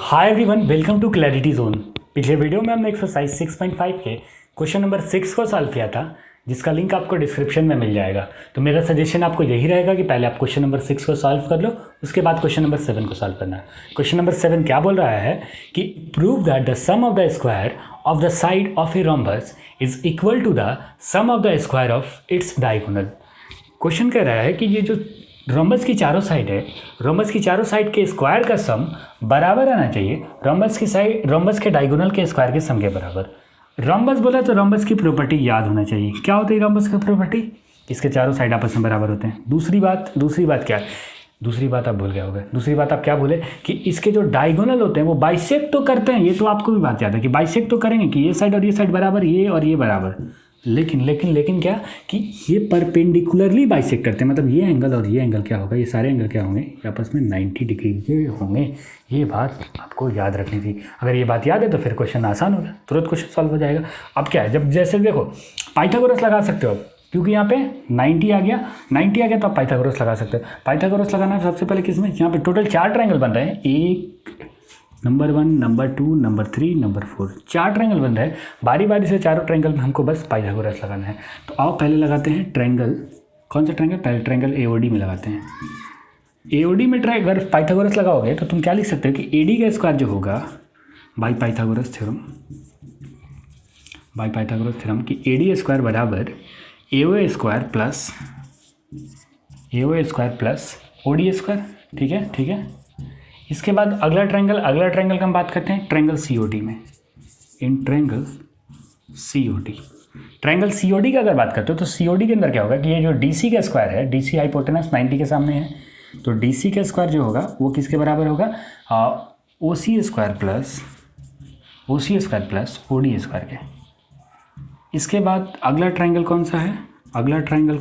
Hi everyone, welcome to clarity zone. पिछले video में हमने एक्सरसाइज 6.5 के क्वेश्चन नंबर 6 को सॉल्व किया था, जिसका लिंक आपको डिस्क्रिप्शन में मिल जाएगा। तो मेरा सजेशन आपको यही रहेगा कि पहले आप क्वेश्चन नंबर 6 को सॉल्व कर लो, उसके बाद क्वेश्चन नंबर 7 को सॉल्व करना है। क्वेश्चन नंबर 7 क्या बोल रहा है कि prove that the sum of the square of the side of a rhombus is equal to the sum of the square of its diagonal. Question कह रहा है कि ये जो रोम्बस की चारों साइड है, रोम्बस की चारों साइड के स्क्वायर का सम बराबर आना चाहिए रोम्बस के डायगोनल के स्क्वायर के सम के बराबर। रोम्बस बोला तो रोम्बस की प्रॉपर्टी याद होना चाहिए। क्या होती है रोम्बस की प्रॉपर्टी? इसके चारों साइड आपस में बराबर होते हैं। दूसरी बात क्या है? दूसरी बात आप भूल गए होंगे। दूसरी बात आप क्या बोले कि इसके जो डायगोनल होते हैं वो बाइसेक्ट तो करते हैं। ये तो आपको भी बात याद है कि बाइसेक्ट तो करेंगे कि ये साइड और ये साइड बराबर, ये और ये बराबर। लेकिन क्या कि ये परपेंडिकुलरली बाइसेक्ट करते हैं। मतलब ये एंगल और ये एंगल क्या होगा, ये सारे एंगल क्या होंगे, ये आपस में 90 डिग्री के होंगे। ये बात आपको याद रखनी थी। अगर ये बात याद है तो फिर क्वेश्चन आसान होगा, तुरंत क्वेश्चन सॉल्व हो जाएगा। अब क्या है, जब जैसे देखो पाइथागोरस लगा सकते हो, क्योंकि यहाँ पे 90 आ गया तो आप पाइथागोरस लगा सकते हो। पाइथागोरस लगाना है सबसे पहले किसमें, यहाँ पे टोटल 4 ट्रायंगल बन रहे हैं, एक number 1, number 2, number 3, number 4, 4 triangle बन रहे हैं। बारी बारी से चारों ट्रायंगल में हमको बस पाइथागोरस लगाना है। तो आओ पहले लगाते हैं ट्रायंगल। कौन सा ट्रायंगल? पहले ट्रायंगल एओडी में लगाते हैं। एओडी में अगर पाइथागोरस लगाओगे तो तुम क्या लिख सकते हो कि एडी का स्क्वायर जो होगा बाई पाइथागोरस थ्योरम कि एडी स्क्वायर बराबर एओ स्क्वायर प्लस ओडी स्क्वायर। ठीक है। इसके बाद अगला ट्रायंगल का हम बात करते हैं ट्रायंगल सीओडी में। इन ट्रायंगल सीओडी का अगर बात करते हो तो सीओडी के अंदर क्या होगा कि ये जो डीसी का स्क्वायर है, डीसी हाइपोटेनस 90 के सामने है, तो डीसी का स्क्वायर जो होगा वो किसके बराबर होगा? ओसी स्क्वायर प्लस ओडी स्क्वायर के। इसके बाद अगला ट्रायंगल कौन सा है? अगला ट्रायंगल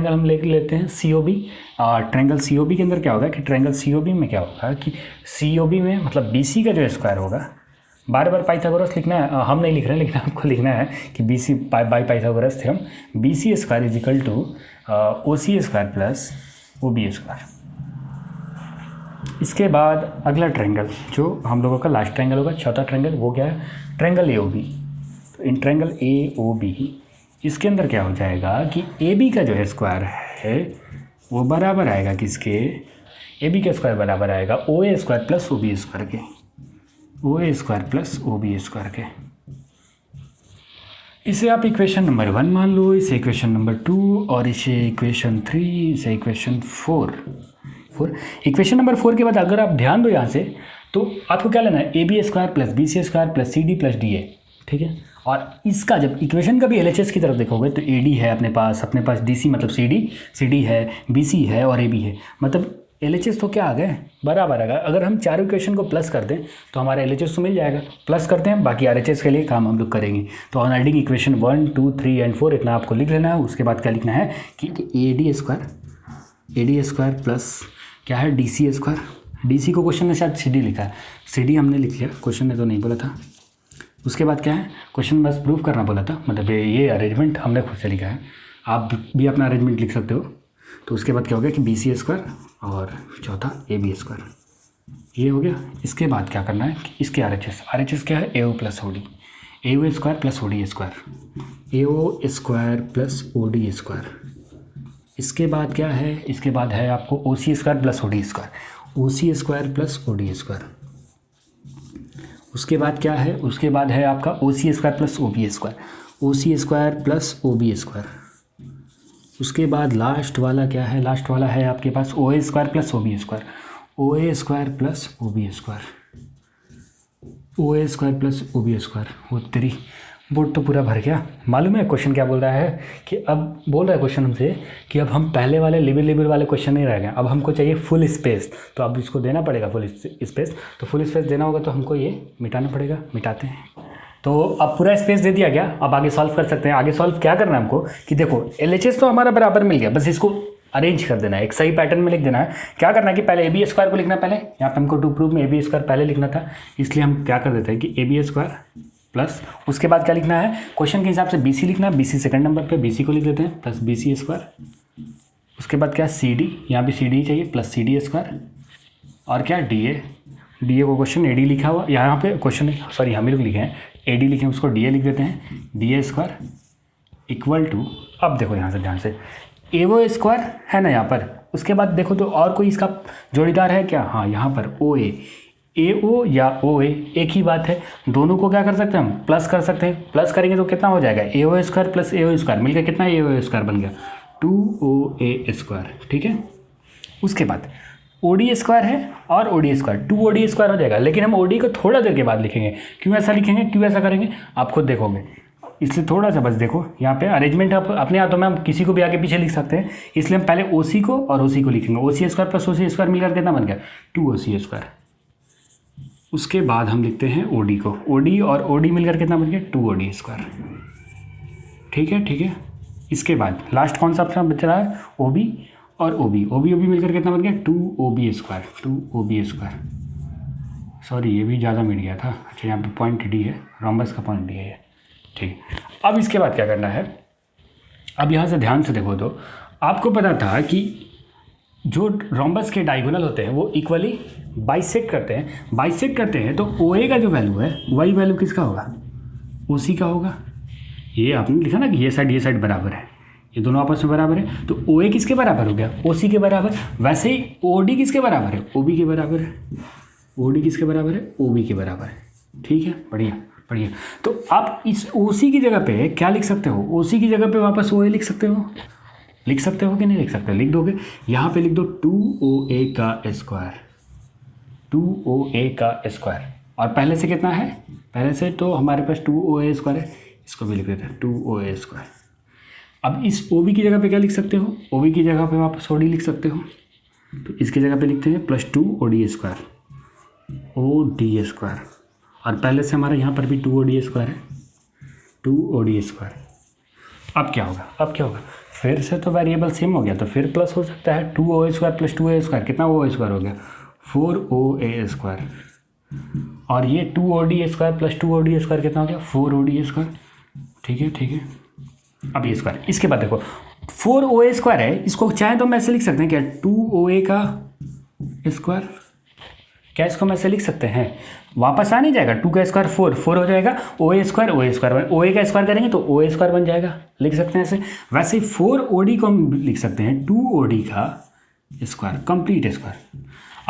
हम लेते हैं सीओबी। ट्रायंगल सीओबी के अंदर क्या होगा कि ट्रायंगल सीओबी में क्या होगा कि सीओबी में मतलब बीसी का जो स्क्वायर होगा, बार बार पाइथागोरस लिखना है, हम नहीं लिख रहे हैं लेकिन आपको लिखना है कि BC by Pythagoras theorem BC square is equal to OC square plus OB square. इसके बाद अगला ट्रायंगल जो हम लोगों का लास्ट ट्रायंगल होगा, चौथा ट्रायंगल, वो क्या है? Triangle AOB. तो इन ट्रायंगल एओबी इसके अंदर क्या हो जाएगा कि ए बी का जो स्क्वायर है वो बराबर आएगा किसके? ए बी का स्क्वायर बराबर आएगा O A square plus O B square के। इसे आप इक्वेशन नंबर 1 मान लो, इसे इक्वेशन नंबर 2 और इसे इक्वेशन 3, इसे इक्वेशन 4। इक्वेशन नंबर 4 के बाद अगर आप ध्यान दो यहाँ से तो आपको क्या लेना है? A B square plus B C square plus C D plus D A. ठीक है। और इसका जब इक्वेशन का भी एलएचएस की तरफ देखोगे तो एडी है अपने पास डीसी मतलब सीडी है, बीसी है और एबी है। मतलब एलएचएस तो क्या आ गए? बराबर आ गया। अगर हम चारों इक्वेशन को प्लस कर दें तो हमारा एलएचएस तो मिल जाएगा। प्लस करते हैं, बाकी आरएचएस के लिए काम हम लोग करेंगे। तो ऑन एडिंग इक्वेशन 1, 2, 3 एंड 4 इतना आपको लिख लेना है। उसके बाद क्या लिखना है कि एडी स्क्वायर प्लस क्या है? DC square. डीसी को क्वेश्चन में शायद सीडी लिखा है, सीडी हमने लिख लिया, क्वेश्चन ने तो नहीं बोला था। उसके बाद क्या है? क्वेश्चन बस प्रूफ करना बोला था, मतलब ये अरेंजमेंट हमने खुद से लिखा है, आप भी अपना अरेंजमेंट लिख सकते हो। तो उसके बाद क्या हो गया कि बी सी स्क्वायर और चौथा ए बी स्क्वायर, ये हो गया। इसके बाद क्या करना है कि इसके आर एच एस क्या है? AO plus OD, AO square plus OD square, AO square plus OD square. इसके बाद क्या है? इसके बाद है आपको O C square plus OD square, O C square plus OD square. उसके बाद क्या है? उसके बाद है आपका O C square plus O B square, O C square plus O B square. उसके बाद लास्ट वाला क्या है? लास्ट वाला है आपके पास O A square plus O B square, O A square plus O B square, O A square plus O B square. वो तेरी बोर्ड तो पूरा भर गया। मालूम है क्वेश्चन क्या बोल रहा है कि अब बोल रहा है क्वेश्चन हमसे कि अब हम पहले वाले लिबिल वाले क्वेश्चन नहीं रह गए, अब हमको चाहिए फुल स्पेस। तो अब इसको देना पड़ेगा फुल स्पेस। तो फुल स्पेस देना होगा तो हमको ये मिटाना पड़ेगा, मिटाते हैं। तो अब पूरा स्पेस दे दिया गया, अब आगे सॉल्व कर सकते हैं। आगे सॉल्व क्या करना है हमको कि देखो एलएचएस तो हमारा बराबर मिल गया, बस इसको अरेंज कर देना है, एक सही पैटर्न में लिख देना है। क्या करना है कि पहले ए बी स्क्वायर को लिखना है। पहले यहाँ पे हमको टू प्रूफ में ए बी स्क्वायर पहले लिखना था, इसलिए हम क्या कर देते हैं कि ए बी स्क्वायर प्लस उसके बाद क्या लिखना है? क्वेश्चन के हिसाब से बीसी लिखना है, बीसी सेकंड नंबर पे बीसी को लिख देते हैं प्लस बीसी स्क्वायर। उसके बाद क्या? सी डी, यहाँ भी सी डी चाहिए प्लस सी डी स्क्वायर और क्या? D A. डी ए को क्वेश्चन ए डी लिखा हुआ, यहाँ पे क्वेश्चन सॉरी हम लोग लिखे हैं ए डी लिखे हैं, उसको डी ए लिख देते हैं, D A square equal to, अब देखो यहाँ से ध्यान से ए ओ स्क्वायर है ना यहाँ पर, उसके बाद देखो तो और कोई इसका जोड़ीदार है क्या, हाँ यहाँ पर ओ ए ओ या ओ ए एक ही बात है, दोनों को क्या कर सकते हैं हम प्लस कर सकते हैं, प्लस करेंगे तो कितना हो जाएगा ए ओ स्क्वायर प्लस ए ओ स्क्वायर मिलकर कितना ए ओ स्क्वायर बन गया 2OA स्क्वायर, ठीक है। उसके बाद ओ डी स्क्वायर है और O D square 2OD square हो जाएगा, लेकिन हम ओ डी को थोड़ा देर के बाद लिखेंगे, क्यों ऐसा लिखेंगे, क्यों ऐसा करेंगे आप खुद देखोगे, इसलिए थोड़ा सा बस देखो यहाँ पे अरेंजमेंट आप अपने हाथों में हम किसी को भी आगे पीछे लिख सकते हैं, इसलिए हम पहले ओ सी को और ओ सी को लिखेंगे, ओ सी स्क्वायर प्लस ओ सी स्क्वायर मिलकर कितना बन गया 2OC स्क्वायर। उसके बाद हम लिखते हैं ओ डी को, ओ डी और ओ डी मिलकर कितना बन गया 2OD स्क्वायर, ठीक है ठीक है। इसके बाद लास्ट कौन सा ऑप्शन बच रहा है ओ बी और ओ बी मिलकर कितना बन गया 2OB square, 2OB square, sorry ये भी ज़्यादा मिट गया था, अच्छा यहाँ पे पॉइंट डी है, रोम्बस का पॉइंट डी है, ठीक। अब इसके बाद क्या करना है, अब यहाँ से ध्यान से देखो तो आपको पता था कि जो रोम्बस के डायगोनल होते हैं वो इक्वली बाइसेक्ट करते हैं, तो ओ ए का जो वैल्यू है वही वैल्यू किसका होगा ओ सी का होगा। ये आपने लिखा ना कि ये साइड बराबर है, ये दोनों आपस में बराबर है, तो ओ ए किसके बराबर हो गया ओ सी के बराबर, वैसे ही ओ डी किसके बराबर है ओ बी के बराबर है, ओ डी किसके बराबर है ओ बी के बराबर है, ठीक है बढ़िया। तो आप इस ओ सी की जगह पे क्या लिख सकते हो, ओ सी की जगह पे वापस ओ ए लिख सकते हो कि नहीं लिख सकते, लिख दोगे, यहाँ पे लिख दो 2OA का स्क्वायर, 2OA का स्क्वायर, और पहले से कितना है, पहले से तो हमारे पास 2OA स्क्वायर है, इसको भी लिख देते हैं 2OA स्क्वायर। अब इस OB की जगह पे क्या लिख सकते हो, OB की जगह पे वापस OD लिख सकते हो, तो इसकी जगह पे लिखते हैं plus 2OD square, OD square, और पहले से हमारा यहाँ पर भी 2OD स्क्वायर है, 2OD स्क्वायर। अब क्या होगा, फिर से तो वेरिएबल सेम हो गया, तो फिर प्लस हो सकता है 2OA square plus 2A square, कितना OA स्क्वायर हो गया 4OA स्क्वायर, और ये 2OD square plus 2OD square कितना हो गया 4OD स्क्वायर, ठीक है। अब ये स्क्वायर, इसके बाद देखो 4OA स्क्वायर है, इसको चाहे तो हम ऐसे लिख सकते हैं क्या 2OA का स्क्वायर, क्या इसको हम ऐसे लिख सकते हैं, वापस आ नहीं जाएगा 2 का स्क्वायर 4 हो जाएगा, OA स्क्वायर OA का स्क्वायर करेंगे तो OA स्क्वायर बन जाएगा, लिख सकते हैं ऐसे। वैसे ही 4OD को हम लिख सकते हैं 2OD का स्क्वायर, कंप्लीट स्क्वायर।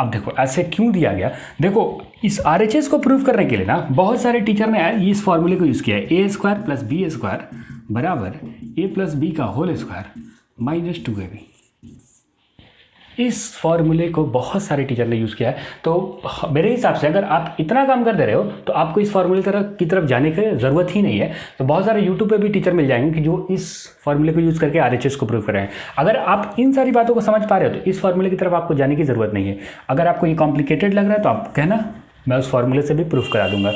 अब देखो ऐसे क्यों दिया गया, देखो इस RHS को प्रूव करने के लिए ना बहुत सारे टीचर ने इस फॉर्मूले को यूज़ किया है, ए स्क्वायर प्लस बी स्क्वायर बराबर ए प्लस बी का होल स्क्वायर माइनस 2AB। इस फॉर्मूले को बहुत सारे टीचर ने यूज़ किया है, तो मेरे हिसाब से अगर आप इतना काम कर दे रहे हो तो आपको इस फॉर्मूले की तरफ जाने की ज़रूरत ही नहीं है। तो बहुत सारे यूट्यूब पे भी टीचर मिल जाएंगे कि जो इस फॉर्मूले को यूज़ करके RHS को प्रूव कर रहे हैं। अगर आप इन सारी बातों को समझ पा रहे हो तो इस फॉर्मूले की तरफ आपको जाने की ज़रूरत नहीं है। अगर आपको ये कॉम्प्लिकेटेड लग रहा है तो आप कहना, मैं उस फॉर्मूले से भी प्रूफ करा दूंगा।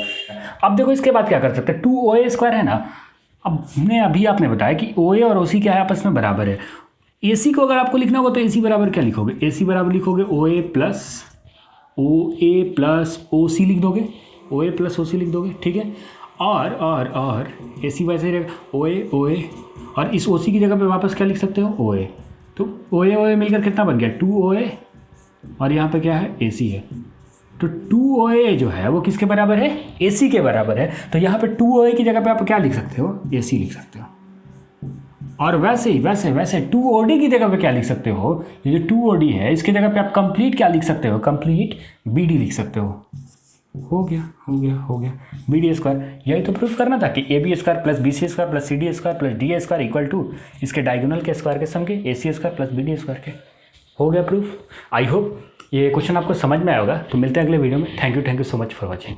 अब देखो इसके बाद क्या कर सकते हैं, 2OA स्क्वायर है ना, अब अभी आपने बताया कि OA और OC क्या है, आपस में बराबर है। AC को अगर आपको लिखना होगा तो AC बराबर क्या लिखोगे, AC बराबर लिखोगे OA प्लस OC लिख दोगे, OA प्लस OC लिख दोगे, ठीक है। और AC वैसे रहेगा OA और इस OC की जगह पे वापस क्या लिख सकते हो OA, तो OA मिलकर कितना बन गया 2OA, और यहाँ पे क्या है AC है, तो 2OA जो है वो किसके बराबर है AC के बराबर है। तो यहाँ पे 2OA की जगह पे आप क्या लिख सकते हो AC लिख सकते हो, और वैसे 2OD की जगह पे क्या लिख सकते हो, ये जो 2OD है इसकी जगह पे आप कंप्लीट क्या लिख सकते हो, कंप्लीट BD लिख सकते हो। हो गया BD स्क्वायर। यही तो प्रूफ करना था कि AB square plus BC square plus CD square plus DA square equal to इसके डायगोनल के स्क्वायर के सम के AC square plus BD square के। हो गया प्रूफ। आई होप ये क्वेश्चन आपको समझ में आएगा। तो मिलते हैं अगले वीडियो में। Thank you so much for watching.